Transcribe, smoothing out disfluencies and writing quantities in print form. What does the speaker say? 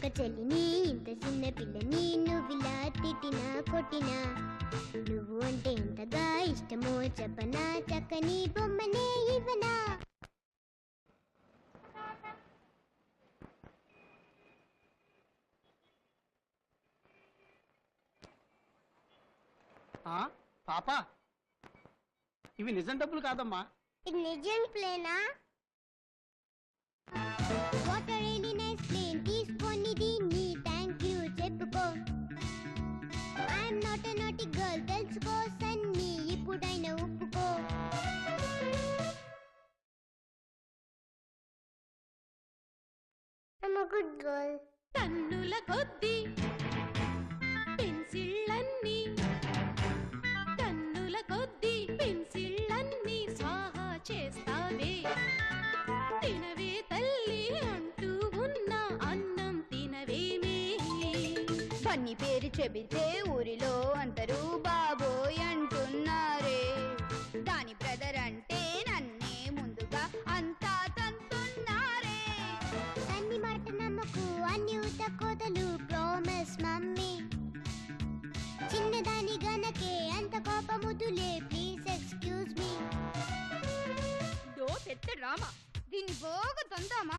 ఒక చెల్లిని ఇంత చిన్న పిల్లని నువ్విలా తిట్టినా కొట్టినా నువ్వు అంటే ఎంతగా ఇష్టమో చెప్పనా చక్కని బొమ్మనే ఇవ్వనా. పాపా ఇవి నిజం డబ్బులు కాదమ్మా. ఇది నిజం ప్లేనా? వాటర్ రియల్లీ నైస్ ప్లేన్ తీసుకొని దీన్ని థ్యాంక్ యూ చెప్పుకో. ఐఎమ్ నాట్ ఎ నాటి గర్ల్ తెలుసుకో సన్నీ ఇప్పుడైనా ఒప్పుకో. I'm a good girl. టన్నుల కొద్ది పెన్సిళ్ళన్నీ టన్నుల కొద్ది పెన్సిళ్ళన్నీ స్వాహా చేస్తావే. తినవే తల్లి అంటూ ఉన్న అన్నం తినవేమే. పన్ని పేరు చెబితే ఊరిలో అందరూ బాబోయ్ అంటున్నారే. దాని బ్రదర్ అంటే నన్నే ముందుగా అంతా తంతున్నారే. అన్ని మాట నమ్మకు అన్ని ఉత కోతలు ప్రామిస్ మమ్మీ. చిన్నదాని గనకే అంత కోపముదులే ప్లీజ్ ఎక్స్క్యూజ్ మీ. పెద్ద డ్రామా దీన్ని బాగా తందామా.